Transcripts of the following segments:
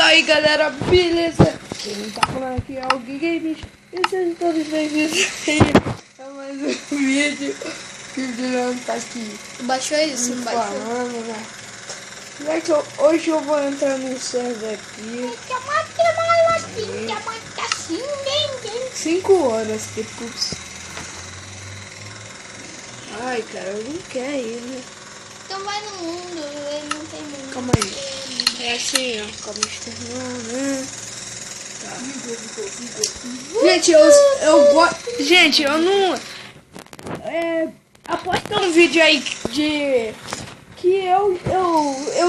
aí galera, beleza? Quem não tá falando aqui é o Gui Games. E sejam todos bem-vindos a mais um vídeo. Que o Juliano tá aqui. Baixou isso? Não baixou? Falando, né? Gente, hoje eu vou entrar no server aqui. 5 horas depois. Ai, cara, eu não quero ir, né? Então vai no mundo, ele não tem mundo. Calma aí. É assim, ó, calma externo, né? Tá. Gente, eu gosto. Gente, eu não. Aposta um vídeo aí de. Que eu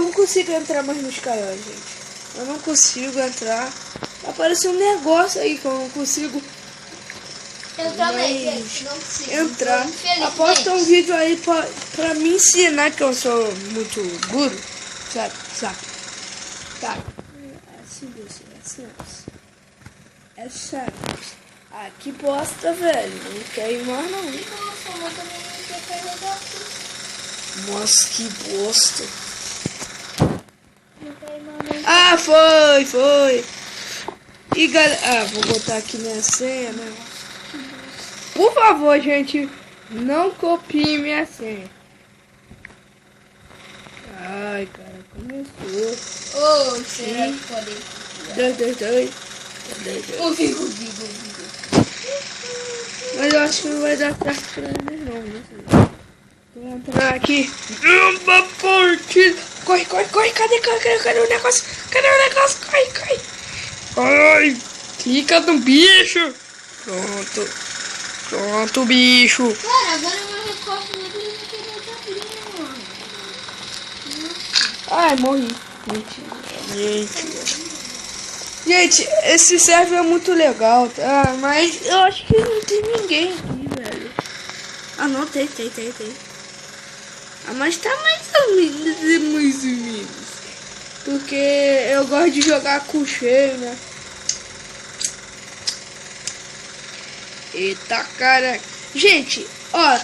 não consigo entrar mais nos canais, gente. Eu não consigo entrar. Apareceu um negócio aí que eu não consigo. Eu também, gente, não consigo. Entrar. Infelizmente. Aposta um vídeo aí pra me ensinar que eu sou muito burro. Sabe? Tá. É sério. Ah, que bosta, velho. Não quer ir mais não. Nossa, mas também não quer carregar aqui. Nossa, que bosta. Não quer ir mais não. Ah, foi. E galera, vou botar aqui minha senha, né? Por favor, gente, não copie minha senha. Ai, cara, começou. Ô, será que pode? 2. O Vigo. Mas eu acho que não vai dar certo pra eles não, né? Vou entrar aqui. Uma partida. Corre. Cadê o negócio? Corre. Ai, fica do bicho. Pronto, bicho. Cara, agora eu recorte nele e não queria abrir, mano. Ai, morri. Mentira. Gente, esse server é muito legal, tá? Mas eu acho que não tem ninguém aqui, velho. Ah, não, tem. Ah, mas tá mais ou menos. Porque eu gosto de jogar com cheio, né? Eita, cara. Gente, ó.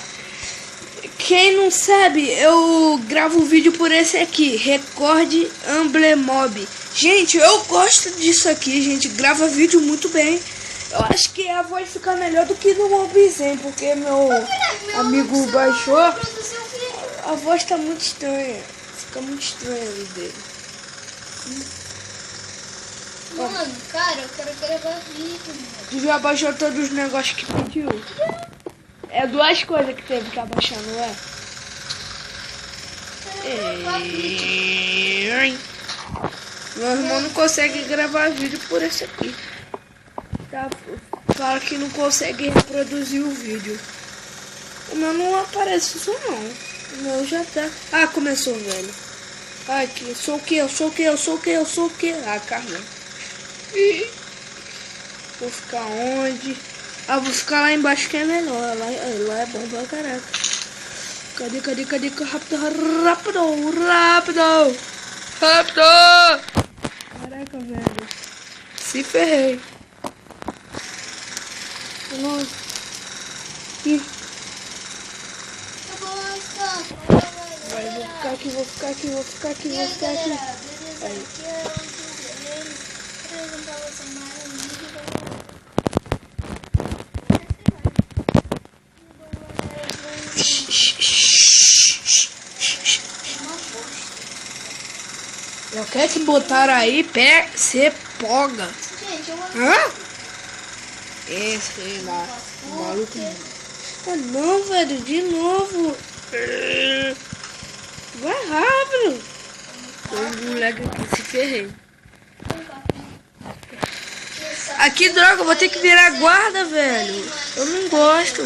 Quem não sabe, eu gravo vídeo por esse aqui. Recorde Emblemob. Gente, eu gosto disso aqui, gente. Grava vídeo muito bem. Eu acho que a voz fica melhor do que no Mobzen, porque meu amigo baixou. A voz tá muito estranha. Fica muito estranha a voz dele. Mano, cara, eu quero gravar vídeo, mano. Tu já baixou todos os negócios que pediu? É 2 coisas que teve que abaixar, não é? Meu irmão não consegue gravar vídeo por esse aqui. Tá? Fala que não consegue reproduzir o vídeo. O meu não aparece isso não. O meu já tá. Ah, começou, velho. Ai, que sou o que? Ah, caramba. Vou ficar onde? Ah, vou ficar lá embaixo que é melhor. Lá é bom pra caraca. Cadê? Rápido! Caraca, velho. Se ferrei. Nossa. Ih. Vou ficar aqui. E aí, galera, beleza? Aí. Aqui é o Juliano. Vou apresentar você mais um vídeo. Eu quero que botaram aí pé, cê poga. Gente, eu vou... Hã? Sei lá. Maluco. Ah não, velho, de novo. Vai rápido. O moleque aqui se ferrei. Aqui, droga, eu vou ter que virar guarda, velho. Eu não gosto.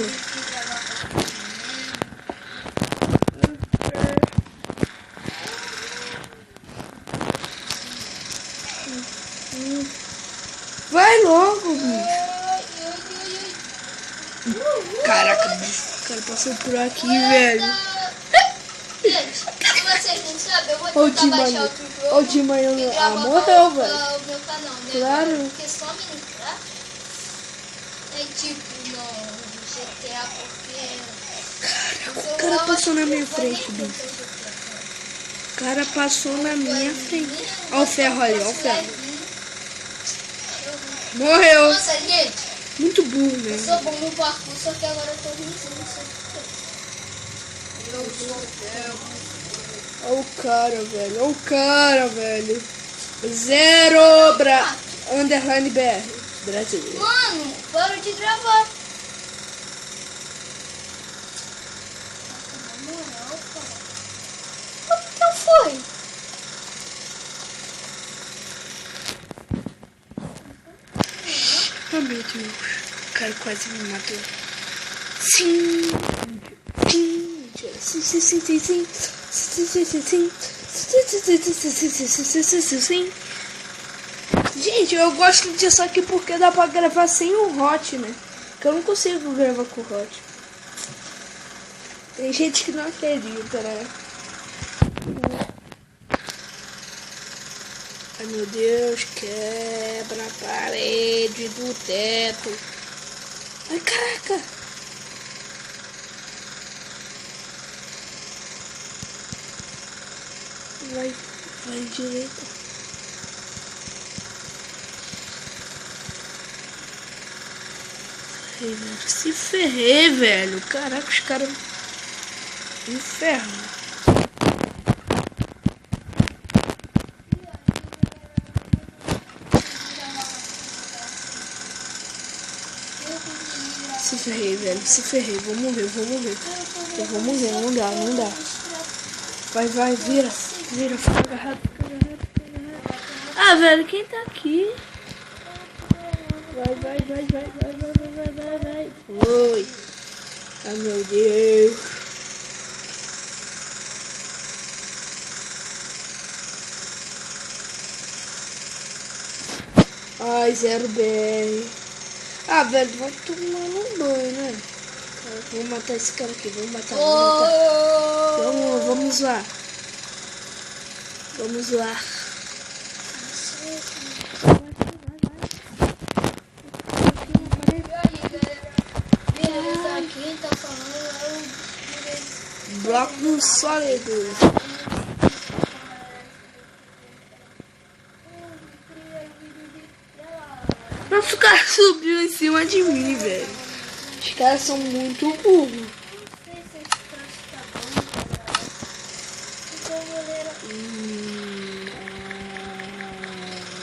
Vai logo, bicho. Caraca, bicho. O cara passou por aqui, velho. Gente, se vocês não sabem, eu vou Ô, tentar baixar outro jogo. Ô, Timanho, e gravar morreu, pra velho. o meu canal, né? Claro. Porque só Minecraft é tipo no GTA, porque... O cara passou na minha frente, bicho. O cara passou na minha frente. Olha o ferro ali, olha o ferro. Morreu. Nossa, gente, Muito burro, eu né? sou bom no parkour, só que agora eu tô vencendo isso aqui. Meu Deus do céu. Olha o cara, velho. Olha o cara, velho. Zero underline BR. Brasileiro. Mano, para de gravar. Na moral, cara. Como que não foi? Oh, meu Deus. O cara quase me matou. Sim. Sim. Sim, sim, sim, sim, sim. Sim, sim, sim, sim. Sim. Gente, eu gosto disso aqui porque dá pra gravar sem o hot, né? Porque eu não consigo gravar com o hot. Tem gente que não acredita, né? Ai, meu Deus, quebra a parede do teto. Ai, caraca. Vai direito. Ai, velho, se ferrei, velho. Caraca, os caras... Inferno. Se ferrei, velho. Se ferrei. Vou morrer. Eu vou morrer. Não dá. Vai, vira. Fica agarrado. Ah, velho, quem tá aqui? Vai. Foi. Ah, meu Deus. Ai, 0 BR. Ah, velho, vai tomar um banho, né? Vamos matar esse cara aqui. Vamos matar. Vamos lá. Beleza, aqui tá falando Bloco sólido. Nossa, o cara subiu em cima de mim, velho. Os caras são muito burros.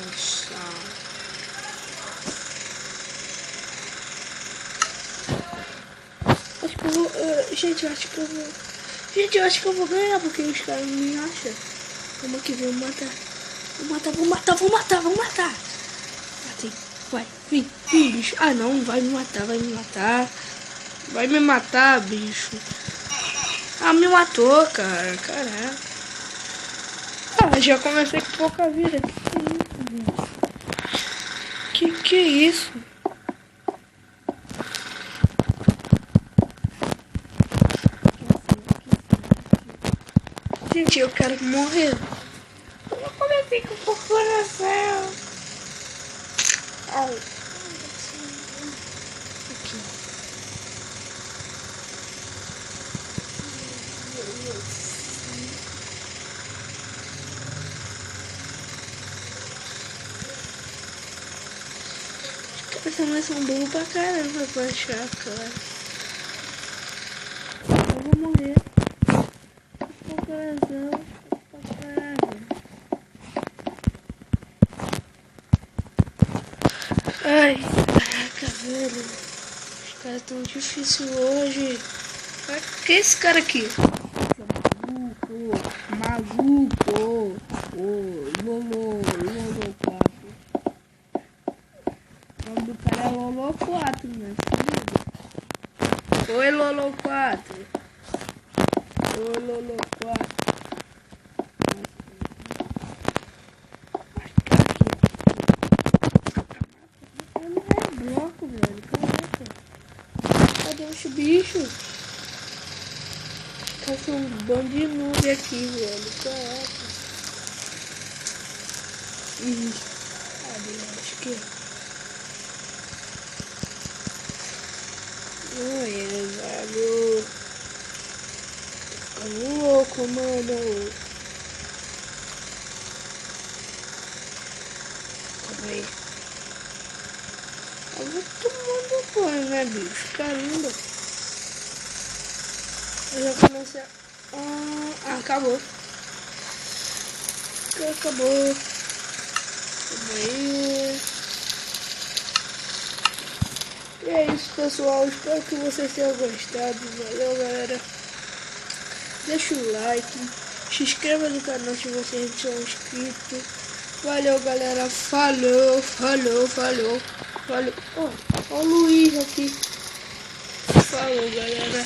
Nossa. Acho que eu vou... gente, eu acho que eu vou... Gente, eu acho que eu vou ganhar, porque os caras não me acham. Vamos aqui, vamos matar. Vamos matar. Matei. Vai, vem, bicho. Ah, não, vai me matar. Vai me matar, bicho. Ah, me matou, cara. Caraca. Ah, já comecei com pouca vida. Que é isso? Gente, eu quero morrer. Eu comecei com pouco coração. Ai. Aqui. Essa mais são burros pra caramba pra achar, cara. Eu vou morrer. Com coração. Pra caramba. Ai, caraca, velho. Os caras tão difíceis hoje. Que é esse cara aqui? Maluco. Lolo 4. O nome do cara é Lolo 4, né? Oi, Lolo 4. Oi, Lolo 4. Não é bloco, velho. Caraca. Cadê os bichos? Tá um bando de noob aqui, velho. Caraca. Cadê? Acho que... Oi, velho. Tô ficando louco, mano. Calma aí. Eu vou tomando banho, né, bicho? Caramba. Eu já comecei a... acabou. Acabou. Aí. E é isso, pessoal. Espero que vocês tenham gostado. Valeu, galera. Deixa o like. Se inscreva no canal se vocês não são inscritos. Valeu, galera. Falou. Falou. Ó o Luiz aqui. Falou, galera.